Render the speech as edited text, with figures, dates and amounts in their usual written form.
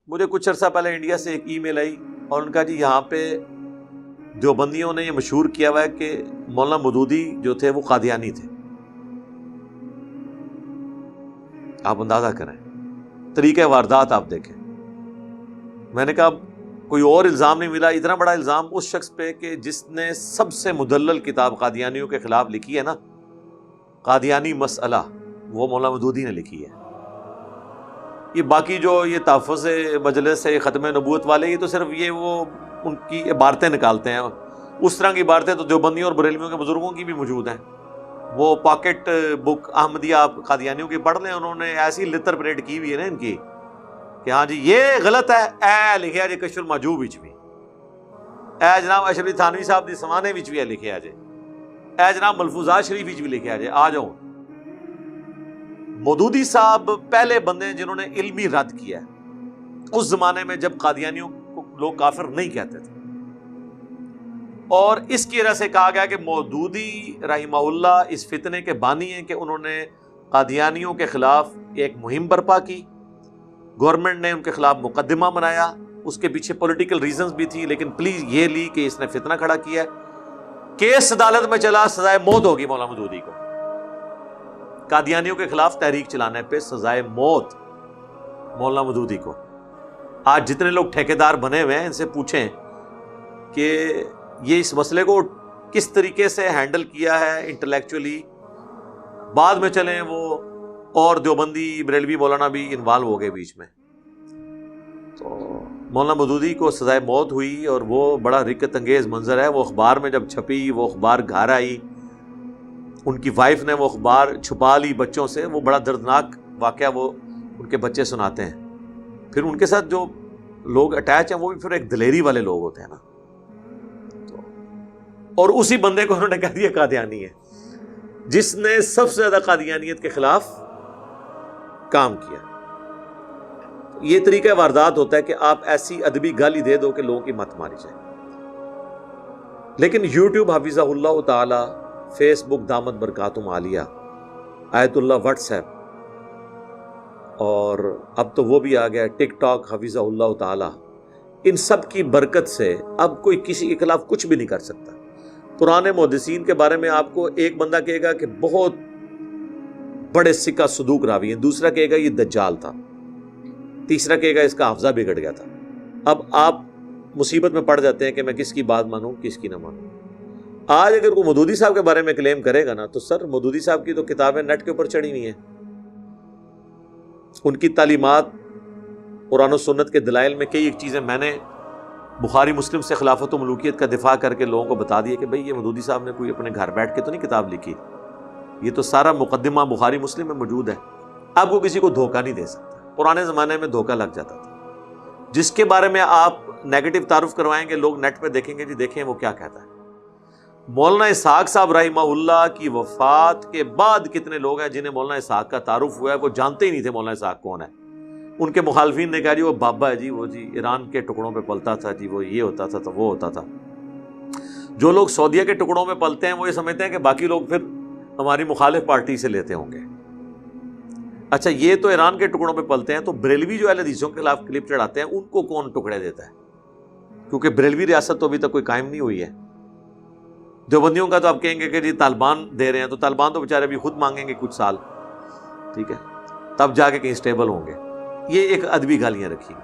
مجھے کچھ عرصہ پہلے انڈیا سے ایک ای میل آئی اور ان کا جی یہاں پہ دیوبندیوں نے یہ مشہور کیا ہوا ہے کہ مولانا مودودی جو تھے وہ قادیانی تھے. آپ اندازہ کریں, طریقہ واردات آپ دیکھیں. میں نے کہا کوئی اور الزام نہیں ملا, اتنا بڑا الزام اس شخص پہ کہ جس نے سب سے مدلل کتاب قادیانیوں کے خلاف لکھی ہے نا, قادیانی مسئلہ, وہ مولانا مودودی نے لکھی ہے. یہ باقی جو یہ تحفظ مجلس ہے, ختم نبوت والے, یہ تو صرف یہ وہ ان کی عبارتیں نکالتے ہیں. اس طرح کی عبارتیں تو دیوبندیوں اور بریلویوں کے بزرگوں کی بھی موجود ہیں. وہ پاکٹ بک احمدیہ آپ قادیانیوں کی پڑھ لیں, انہوں نے ایسی لتر پریڈ کی ہوئی ہے نا ان کی کہ ہاں جی یہ غلط ہے, اے لکھیا جی کشف المحجوب وچ بھی, اے جناب اشرفی تھانوی صاحب دی سمانے وچ بھی لکھیا جی, اے جناب ملفوظات شریف وچ بھی لکھیا جی. آ جاؤ, مودودی صاحب پہلے بندے جنہوں نے علمی رد کیا ہے اس زمانے میں جب قادیانیوں کو لوگ کافر نہیں کہتے تھے. اور اس کی وجہ سے کہا گیا کہ مودودی رحمہ اللہ اس فتنے کے بانی ہیں کہ انہوں نے قادیانیوں کے خلاف ایک مہم برپا کی, گورنمنٹ نے ان کے خلاف مقدمہ بنایا, اس کے پیچھے پولیٹیکل ریزنز بھی تھی, لیکن پلیز یہ لی کہ اس نے فتنہ کھڑا کیا ہے. کیس عدالت میں چلا, سزائے موت ہوگی مولانا مودودی کو. قادیانیوں کے خلاف تحریک چلانے پہ سزائے موت مولانا مودودی کو. آج جتنے لوگ ٹھیکیدار بنے ہوئے ہیں ان سے پوچھیں کہ یہ اس مسئلے کو کس طریقے سے ہینڈل کیا ہے انٹلیکچولی. بعد میں چلیں وہ اور دیوبندی بریلوی مولانا بھی انوالو ہو گئے بیچ میں. تو مولانا مودودی کو سزائے موت ہوئی اور وہ بڑا رکت انگیز منظر ہے. وہ اخبار میں جب چھپی, وہ اخبار گھر آئی, ان کی وائف نے وہ اخبار چھپا لی بچوں سے. وہ بڑا دردناک واقعہ وہ ان کے بچے سناتے ہیں. پھر ان کے ساتھ جو لوگ اٹیچ ہیں وہ بھی پھر ایک دلیری والے لوگ ہوتے ہیں نا. اور اسی بندے کو انہوں نے کہہ دیا قادیانی ہے جس نے سب سے زیادہ قادیانیت کے خلاف کام کیا. یہ طریقہ واردات ہوتا ہے کہ آپ ایسی ادبی گالی دے دو کہ لوگوں کی مت ماری جائے. لیکن یوٹیوب حفظہ اللہ تعالی, فیس بک دامت برکاتہم عالیہ, آیت اللہ واٹس ایپ, اور اب تو وہ بھی آ گیا ٹک ٹاک حفظہ اللہ تعالی, ان سب کی برکت سے اب کوئی کسی کے خلاف کچھ بھی نہیں کر سکتا. پرانے محدثین کے بارے میں آپ کو ایک بندہ کہے گا کہ بہت بڑے سکہ صدوق راوی ہیں, دوسرا کہے گا یہ دجال تھا, تیسرا کہے گا اس کا حافظہ بگڑ گیا تھا. اب آپ مصیبت میں پڑ جاتے ہیں کہ میں کس کی بات مانوں کس کی نہ مانوں. آج اگر کوئی مودودی صاحب کے بارے میں کلیم کرے گا نا تو سر مودودی صاحب کی تو کتابیں نیٹ کے اوپر چڑھی ہوئی ہیں. ان کی تعلیمات قرآن و سنت کے دلائل میں کئی ایک چیزیں میں نے بخاری مسلم سے خلافت و ملوکیت کا دفاع کر کے لوگوں کو بتا دیا کہ بھئی یہ مودودی صاحب نے کوئی اپنے گھر بیٹھ کے تو نہیں کتاب لکھی, یہ تو سارا مقدمہ بخاری مسلم میں موجود ہے. آپ کو کسی کو دھوکہ نہیں دے سکتا. پرانے زمانے میں دھوکہ لگ جاتا تھا. جس کے بارے میں آپ نیگیٹو تعارف کروائیں گے لوگ نیٹ پہ دیکھیں گے, جی دیکھیں وہ کیا کہتا ہے. مولانا اسحاق صاحب رحمہ اللہ کی وفات کے بعد کتنے لوگ ہیں جنہیں مولانا اسحاق کا تعارف ہوا ہے, وہ جانتے ہی نہیں تھے مولانا اسحاق کون ہے. ان کے مخالفین نے کہا جی وہ بابا ہے, جی وہ جی ایران کے ٹکڑوں پہ پلتا تھا, جی وہ یہ ہوتا تھا تو وہ ہوتا تھا. جو لوگ سعودیہ کے ٹکڑوں میں پلتے ہیں وہ یہ سمجھتے ہیں کہ باقی لوگ پھر ہماری مخالف پارٹی سے لیتے ہوں گے. اچھا یہ تو ایران کے ٹکڑوں پہ پلتے ہیں, تو بریلوی جو اہل حدیثوں کے خلاف کلپ چڑھاتے ہیں ان کو کون ٹکڑے دیتا ہے؟ کیونکہ بریلوی ریاست تو ابھی تک کوئی قائم نہیں ہوئی ہے. دیوبندیوں کا تو آپ کہیں گے کہ جی طالبان دے رہے ہیں, تو طالبان تو بیچارے ابھی خود مانگیں گے کچھ سال, ٹھیک ہے, تب جا کے کہیں اسٹیبل ہوں گے. یہ ایک ادبی گالیاں رکھی.